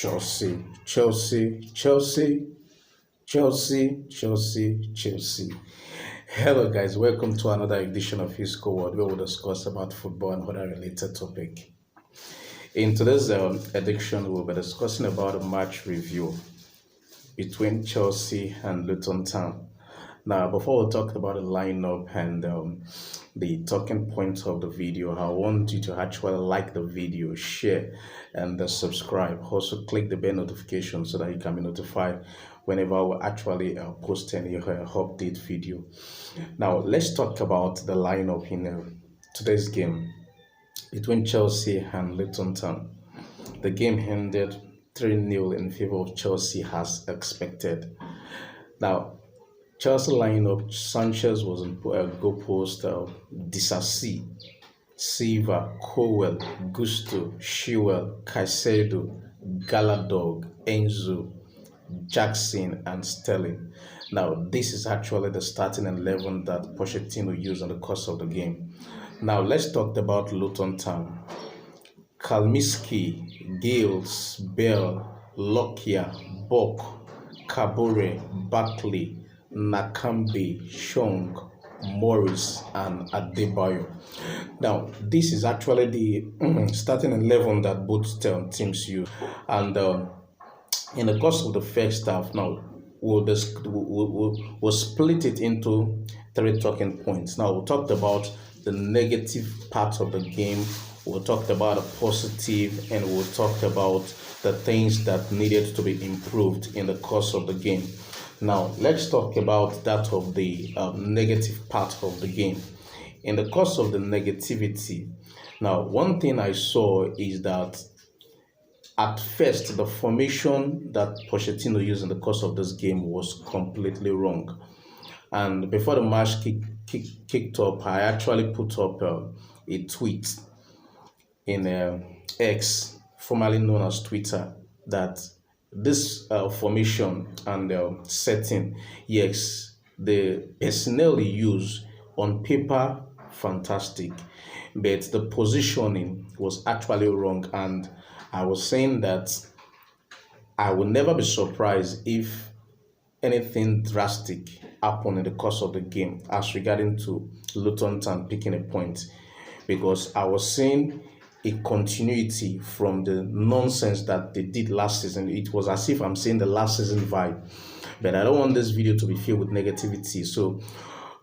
Chelsea, Chelsea, Chelsea, Chelsea, Chelsea, Chelsea. Hello, guys. Welcome to another edition of Hisco World, where we'll discuss about football and other related topic. In today's edition, we'll be discussing about a match review between Chelsea and Luton Town. Now, before we talk about the lineup and the talking points of the video, I want you to actually like the video, share, and subscribe. Also, click the bell notification so that you can be notified whenever we actually post any update video. Now, let's talk about the lineup in today's game between Chelsea and Luton Town. The game ended 3-0 in favor of Chelsea as expected. Now, Chelsea lineup: Sanchez was in goal post, Disasi, Silva, Cowell, Gusto, Chilwell, Caicedo, Galadog, Enzo, Jackson, and Sterling. Now, this is actually the starting 11 that Pochettino used in the course of the game. Now, let's talk about Luton Town. Kalmiski, Gales, Bell, Lockyer, Bok, Kabore, Barkley, Nakambe, Shong, Morris, and Adebayo. Now, this is actually the starting 11 that both teams use. And in the course of the first half, now we'll split it into 3 talking points. Now, we talked about the negative part of the game, we talked about the positive, and we talked about the things that needed to be improved in the course of the game. Now, let's talk about that of the negative part of the game. In the course of the negativity, now, one thing I saw is that at first, the formation that Pochettino used in the course of this game was completely wrong. And before the match kicked up, I actually put up a tweet in X, formerly known as Twitter, that this formation and setting, yes, the personnel they use on paper, fantastic, but the positioning was actually wrong. And I was saying that I will never be surprised if anything drastic happened in the course of the game as regarding to Luton Town picking a point, because I was saying a continuity from the nonsense that they did last season. It was as if I'm saying the last season vibe, but I don't want this video to be filled with negativity. So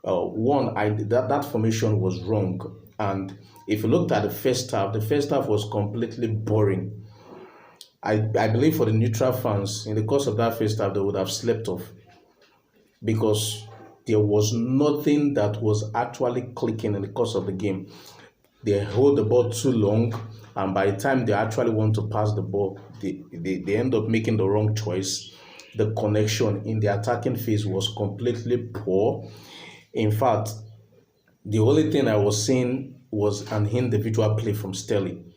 that formation was wrong. And if you looked at the first half was completely boring. I believe for the neutral fans, in the course of that first half, they would have slept off, because there was nothing that was actually clicking in the course of the game. They hold the ball too long, and by the time they actually want to pass the ball, they end up making the wrong choice. The connection in the attacking phase was completely poor. In fact, the only thing I was seeing was an individual play from Sterling,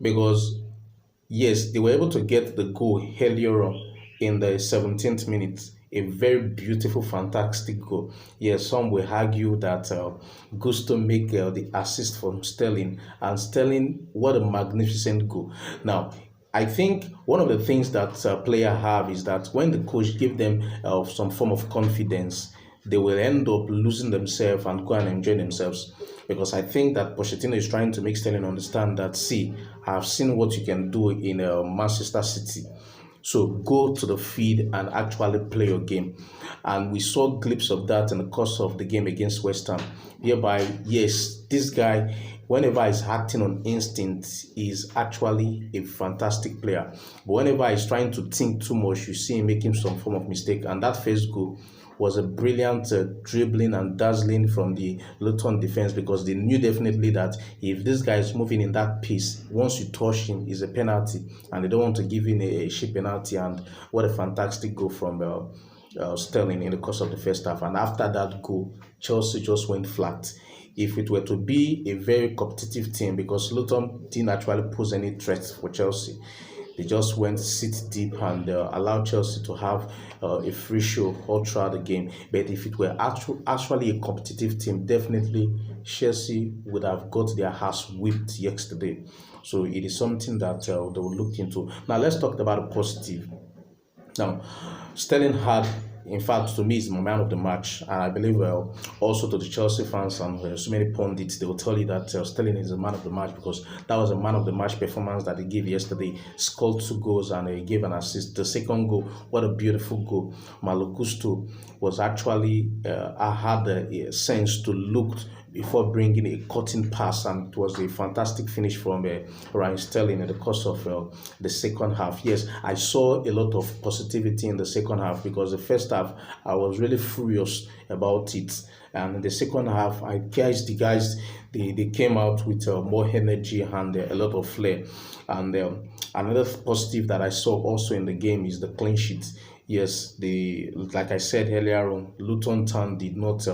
because yes, they were able to get the goal earlier on in the 17th minute. A very beautiful, fantastic goal. Yes, some will argue that Gusto make the assist from Sterling, and Sterling, what a magnificent goal. Now, I think one of the things that players have is that when the coach give them some form of confidence, they will end up losing themselves and go and enjoy themselves. Because I think that Pochettino is trying to make Sterling understand that, see, I've seen what you can do in Manchester City. So go to the field and actually play your game. And we saw glimpses of that in the course of the game against West Ham. Hereby, yes, this guy, whenever he's acting on instinct, is actually a fantastic player. But whenever he's trying to think too much, you see him making some form of mistake. And that first goal was a brilliant dribbling and dazzling from the Luton defense, because they knew definitely that if this guy is moving in that pace, once you touch him, is a penalty, and they don't want to give him a cheap penalty. And what a fantastic goal from Sterling in the course of the first half. And after that goal, Chelsea just went flat. If it were to be a very competitive team, because Luton didn't actually pose any threat for Chelsea, they just went sit deep and allowed Chelsea to have a free show all throughout the game. But if it were actually a competitive team, definitely Chelsea would have got their ass whipped yesterday. So it is something that they will look into. Now let's talk about the positive. Now, Sterling had, in fact, to me, is my man of the match, and I believe also to the Chelsea fans and so many pundits, they will tell you that Sterling is the man of the match because that was a man of the match performance that he gave yesterday. Scored 2 goals and he gave an assist. The second goal, what a beautiful goal! Malo Gusto was actually had a sense to look before bringing a cutting pass, and it was a fantastic finish from Raheem Sterling in the course of the second half. Yes, I saw a lot of positivity in the second half because the first half I was really furious about it, and in the second half the guys they came out with more energy and a lot of flair. And another positive that I saw also in the game is the clean sheet. Yes, like I said earlier on, Luton Town did not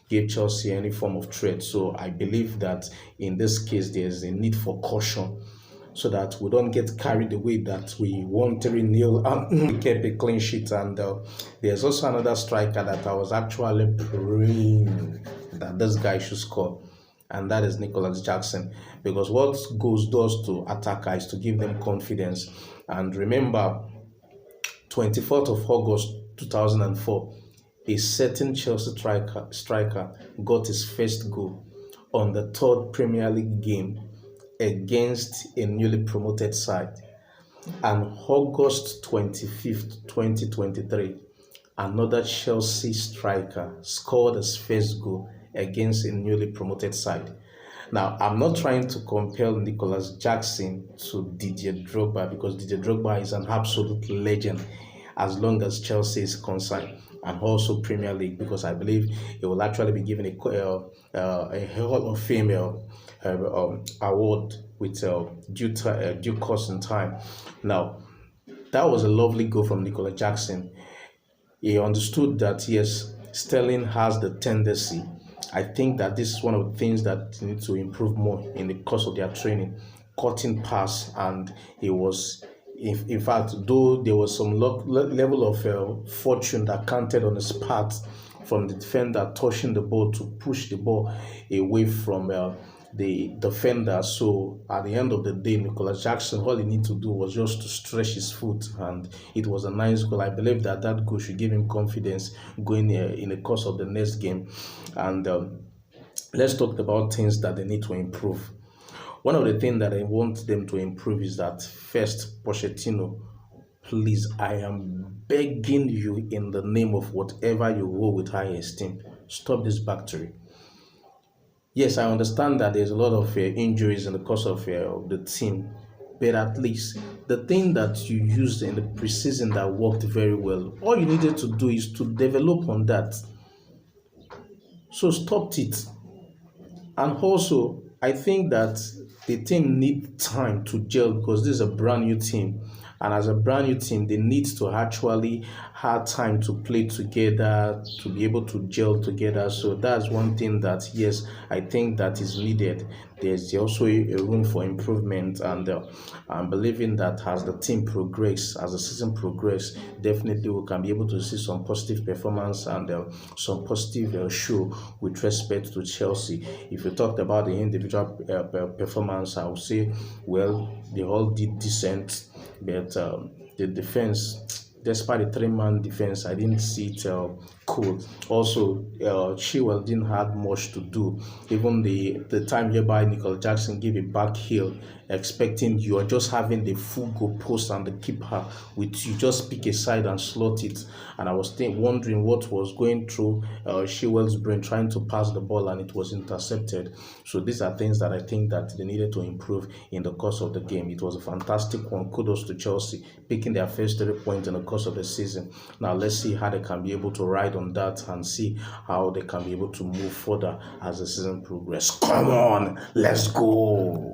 give Chelsea any form of threat. So I believe that in this case, there's a need for caution so that we don't get carried away that we won 3-0 and we kept a clean sheet. And there's also another striker that I was actually praying that this guy should score, and that is Nicholas Jackson, because what goals does to attackers is to give them confidence. And remember, 24th of August 2004, a certain Chelsea striker got his first goal on the 3rd Premier League game against a newly promoted side. And August 25th, 2023, another Chelsea striker scored his first goal against a newly promoted side. Now, I'm not trying to compare Nicholas Jackson to Didier Drogba because Didier Drogba is an absolute legend as long as Chelsea is concerned, and also Premier League, because I believe he will actually be given a Hall of Fame award with due course in time. Now, that was a lovely goal from Nicholas Jackson. He understood that, yes, Sterling has the tendency. I think that this is one of the things that need to improve more in the course of their training. Cutting pass, and he was, in fact, though there was some level of fortune that counted on his part from the defender touching the ball to push the ball away from the defender. So at the end of the day, Nicholas Jackson, all he needed to do was just to stretch his foot, and it was a nice goal. I believe that goal should give him confidence going in the course of the next game. And let's talk about things that they need to improve. One of the things that I want them to improve is that, first, Pochettino, please, I am begging you in the name of whatever you hold with high esteem, stop this battery. Yes, I understand that there's a lot of injuries in the course of the team, but at least the thing that you used in the preseason that worked very well, all you needed to do is to develop on that. So stop it. And also, I think that the team needs time to gel because this is a brand new team. And as a brand new team, they need to actually have time to play together, to be able to gel together. So that's one thing that, yes, I think that is needed. There's also a room for improvement, and I'm believing that as the team progresses, as the season progresses, definitely we can be able to see some positive performance and some positive show with respect to Chelsea. If you talked about the individual performance, I would say, well, they all did decent. But the defense, despite the 3-man defense, I didn't see it cool. Also, Chilwell didn't have much to do. Even the time whereby Nicholas Jackson gave a back heel, expecting you are just having the full goal post and the keeper with you just pick a side and slot it. And I was wondering what was going through Chilwell's brain trying to pass the ball, and it was intercepted. So these are things that I think that they needed to improve in the course of the game. It was a fantastic one. Kudos to Chelsea picking their first 3 points in the course of the season. Now let's see how they can be able to ride on that and see how they can be able to move further as the season progresses. Come on, let's go.